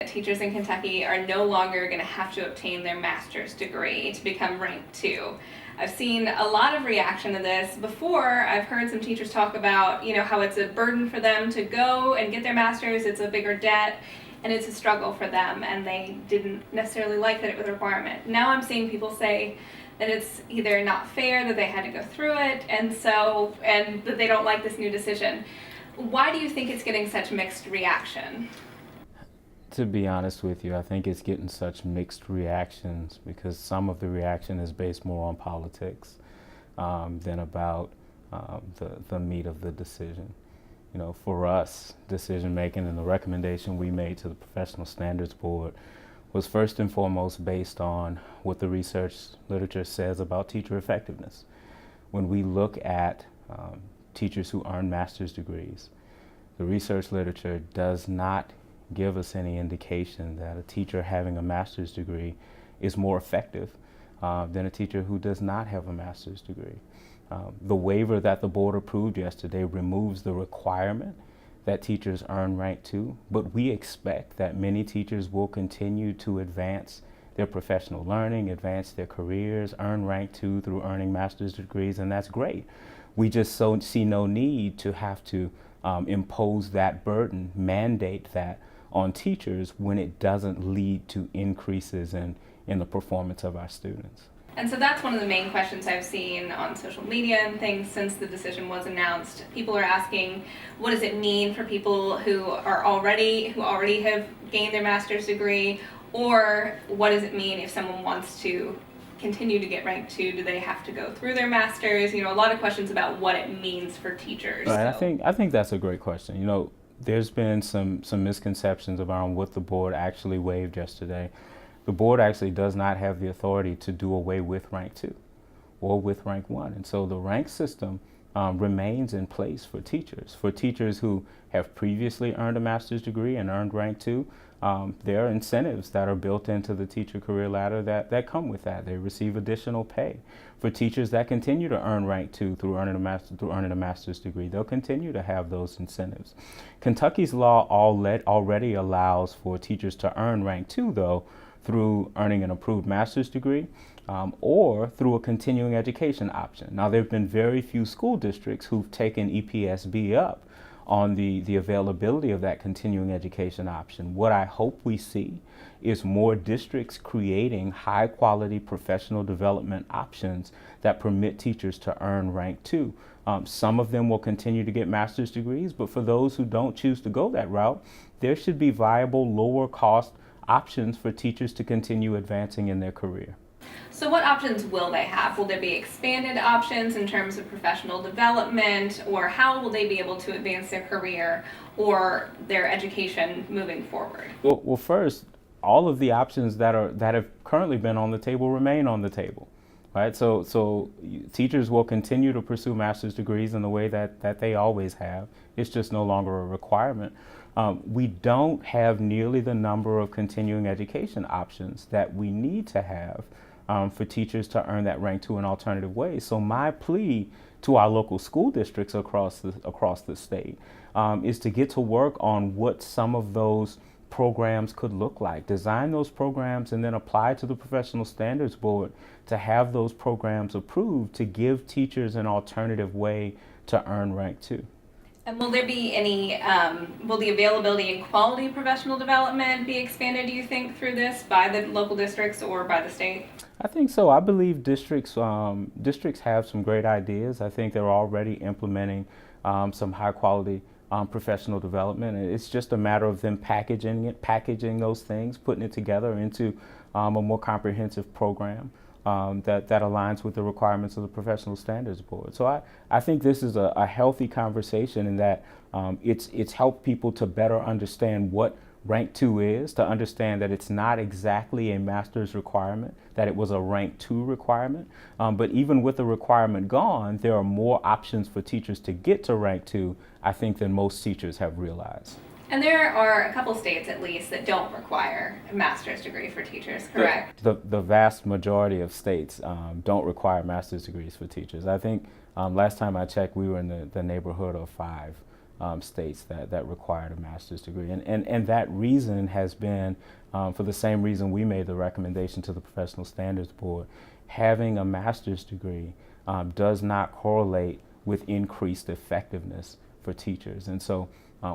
Teachers in Kentucky are no longer going to have to obtain their master's degree to become rank 2. I've seen a lot of reaction to this. Before, I've heard some teachers talk about, how it's a burden for them to go and get their master's, it's a bigger debt, and it's a struggle for them, and they didn't necessarily like that it was a requirement. Now I'm seeing people say that it's either not fair that they had to go through it, and that they don't like this new decision. Why do you think it's getting such mixed reaction? To be honest with you, I think it's getting such mixed reactions because some of the reaction is based more on politics than about the meat of the decision. For us, decision making and the recommendation we made to the Professional Standards Board was first and foremost based on what the research literature says about teacher effectiveness. When we look at teachers who earn master's degrees, the research literature does not give us any indication that a teacher having a master's degree is more effective than a teacher who does not have a master's degree. The waiver that the board approved yesterday removes the requirement that teachers earn rank 2, but we expect that many teachers will continue to advance their professional learning, advance their careers, earn rank 2 through earning master's degrees, and that's great. We just see no need to have to impose that burden, mandate that on teachers when it doesn't lead to increases in the performance of our students. And so that's one of the main questions I've seen on social media and things since the decision was announced. People are asking, what does it mean for people who already have gained their master's degree, or what does it mean if someone wants to continue to get rank 2? Do they have to go through their master's? A lot of questions about what it means for teachers. Right, I think that's a great question. There's been some misconceptions around what the board actually waived yesterday. The board actually does not have the authority to do away with rank 2 or with rank 1. And so the rank system remains in place for teachers. For teachers who have previously earned a master's degree and earned rank 2, there are incentives that are built into the teacher career ladder that come with that. They receive additional pay. For teachers that continue to earn rank 2 through earning a master's degree, they'll continue to have those incentives. Kentucky's law already allows for teachers to earn rank 2, though, through earning an approved master's degree or through a continuing education option. Now, there have been very few school districts who've taken EPSB up on the availability of that continuing education option. What I hope we see is more districts creating high quality professional development options that permit teachers to earn rank 2. Some of them will continue to get master's degrees, but for those who don't choose to go that route, there should be viable, lower cost options for teachers to continue advancing in their career. So what options will they have? Will there be expanded options in terms of professional development, or how will they be able to advance their career or their education moving forward? Well, first, all of the options that have currently been on the table remain on the table, right? So teachers will continue to pursue master's degrees in the way that they always have. It's just no longer a requirement. We don't have nearly the number of continuing education options that we need to have for teachers to earn that rank 2 in alternative ways. So my plea to our local school districts across the state is to get to work on what some of those programs could look like. Design those programs and then apply to the Professional Standards Board to have those programs approved to give teachers an alternative way to earn rank 2. And will there be any, will the availability and quality of professional development be expanded, do you think, through this by the local districts or by the state? I think so. I believe districts have some great ideas. I think they're already implementing some high quality professional development. And it's just a matter of them packaging those things, putting it together into a more comprehensive program that aligns with the requirements of the Professional Standards Board. So I think this is a healthy conversation in that it's helped people to better understand what rank 2 is, to understand that it's not exactly a master's requirement, that it was a rank 2 requirement. But even with the requirement gone, there are more options for teachers to get to rank 2, I think, than most teachers have realized. And there are a couple states, at least, that don't require a master's degree for teachers, correct? The vast majority of states don't require master's degrees for teachers. I think last time I checked, we were in the neighborhood of 5 states that required a master's degree. And that reason has been for the same reason we made the recommendation to the Professional Standards Board. Having a master's degree does not correlate with increased effectiveness for teachers. And so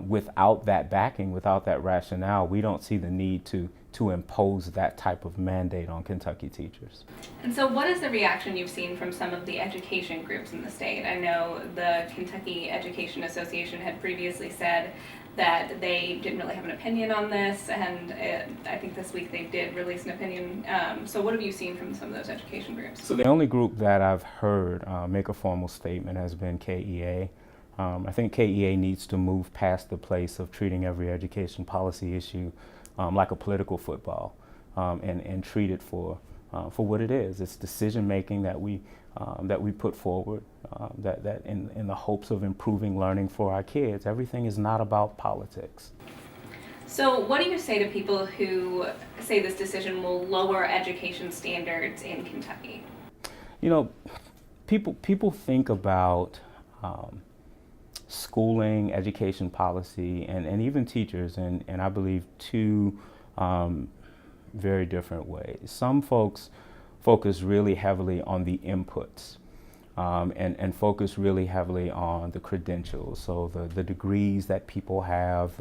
without that backing, without that rationale, we don't see the need to impose that type of mandate on Kentucky teachers. And so what is the reaction you've seen from some of the education groups in the state? I know the Kentucky Education Association had previously said that they didn't really have an opinion on this, and I think this week they did release an opinion. So what have you seen from some of those education groups? So the only group that I've heard make a formal statement has been KEA. I think KEA needs to move past the place of treating every education policy issue like a political football and treat it for what it is. It's decision making that we put forward that in the hopes of improving learning for our kids. Everything is not about politics. So what do you say to people who say this decision will lower education standards in Kentucky? You know, people think about schooling, education policy, and even teachers, and I believe two very different ways. Some folks focus really heavily on the inputs and focus really heavily on the credentials, so the degrees that people have,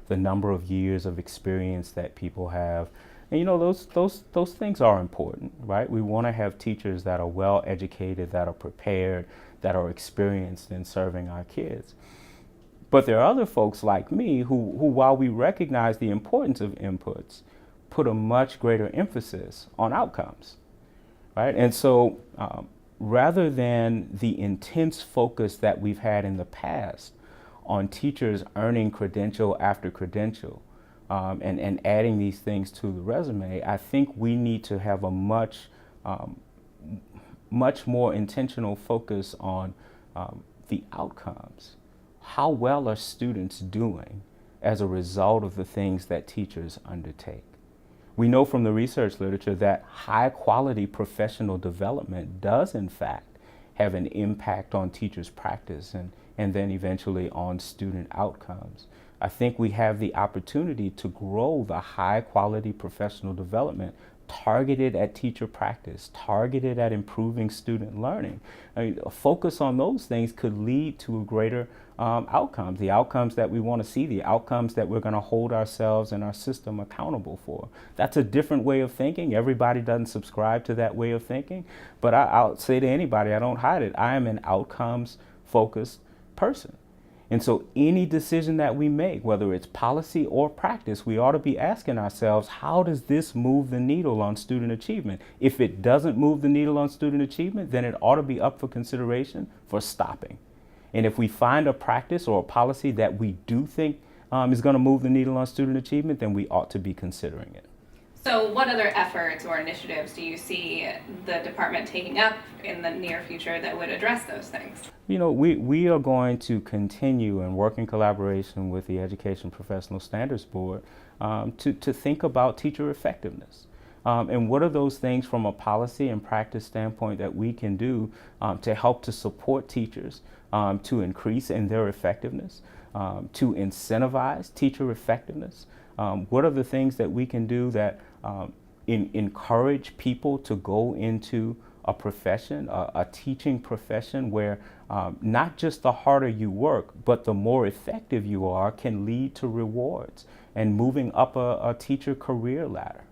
the number of years of experience that people have. And you know, those things are important, right? We want to have teachers that are well educated, that are prepared, that are experienced in serving our kids. But there are other folks like me who while we recognize the importance of inputs, put a much greater emphasis on outcomes, right? And so rather than the intense focus that we've had in the past on teachers earning credential after credential and adding these things to the resume, I think we need to have a much more intentional focus on the outcomes. How well are students doing as a result of the things that teachers undertake? We know from the research literature that high quality professional development does in fact have an impact on teachers' practice and then eventually on student outcomes. I think we have the opportunity to grow the high quality professional development targeted at teacher practice, targeted at improving student learning. I mean, a focus on those things could lead to a greater outcomes, the outcomes that we want to see, the outcomes that we're going to hold ourselves and our system accountable for. That's a different way of thinking. Everybody doesn't subscribe to that way of thinking, but I'll say to anybody, I don't hide it, I am an outcomes-focused person. And so any decision that we make, whether it's policy or practice, we ought to be asking ourselves, how does this move the needle on student achievement? If it doesn't move the needle on student achievement, then it ought to be up for consideration for stopping. And if we find a practice or a policy that we do think is going to move the needle on student achievement, then we ought to be considering it. So what other efforts or initiatives do you see the department taking up in the near future that would address those things? You know, we are going to continue and work in collaboration with the Education Professional Standards Board to think about teacher effectiveness. And what are those things from a policy and practice standpoint that we can do to help to support teachers to increase in their effectiveness, to incentivize teacher effectiveness? What are the things that we can do that encourage people to go into a profession, a teaching profession where not just the harder you work, but the more effective you are can lead to rewards and moving up a teacher career ladder?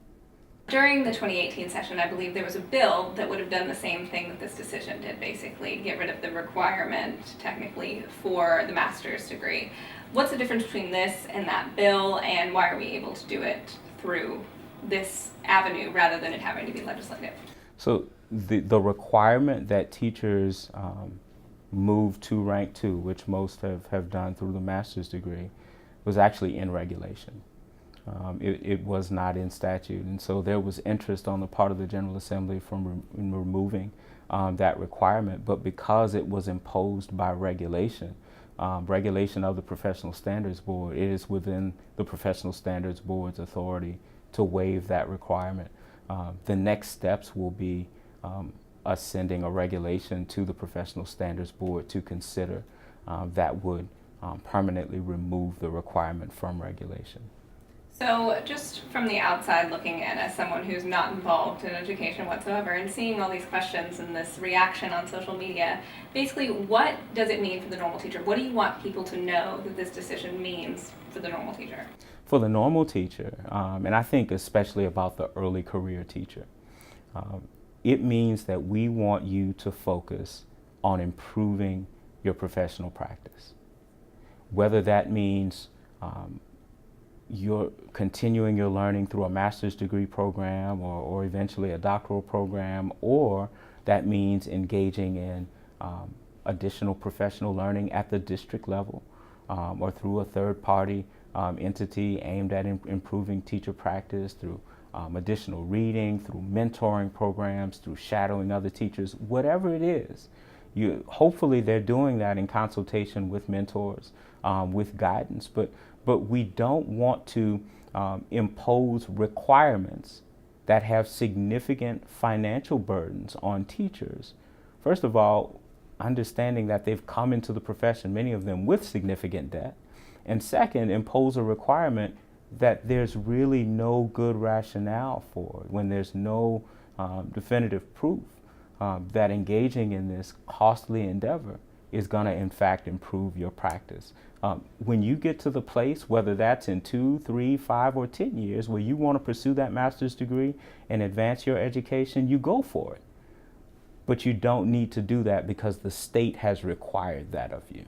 During the 2018 session, I believe there was a bill that would have done the same thing that this decision did, basically get rid of the requirement, technically, for the master's degree. What's the difference between this and that bill, and why are we able to do it through this avenue rather than it having to be legislative? So the requirement that teachers move to rank 2, which most have done through the master's degree, was actually in regulation. It was not in statute, and so there was interest on the part of the General Assembly in removing that requirement, but because it was imposed by regulation of the Professional Standards Board, it is within the Professional Standards Board's authority to waive that requirement. The next steps will be us sending a regulation to the Professional Standards Board to consider that would permanently remove the requirement from regulation. So, just from the outside looking in, as someone who's not involved in education whatsoever, and seeing all these questions and this reaction on social media, basically, what does it mean for the normal teacher? What do you want people to know that this decision means for the normal teacher? For the normal teacher, and I think especially about the early career teacher, it means that we want you to focus on improving your professional practice. Whether that means you're continuing your learning through a master's degree program or eventually a doctoral program, or that means engaging in additional professional learning at the district level or through a third party entity aimed at improving teacher practice through additional reading, through mentoring programs, through shadowing other teachers, whatever it is. Hopefully they're doing that in consultation with mentors, with guidance, but we don't want to impose requirements that have significant financial burdens on teachers. First of all, understanding that they've come into the profession, many of them with significant debt, and second, impose a requirement that there's really no good rationale for, when there's no definitive proof that engaging in this costly endeavor is going to in fact improve your practice. When you get to the place, whether that's in 2, 3, 5, or 10 years, where you want to pursue that master's degree and advance your education, you go for it. But you don't need to do that because the state has required that of you.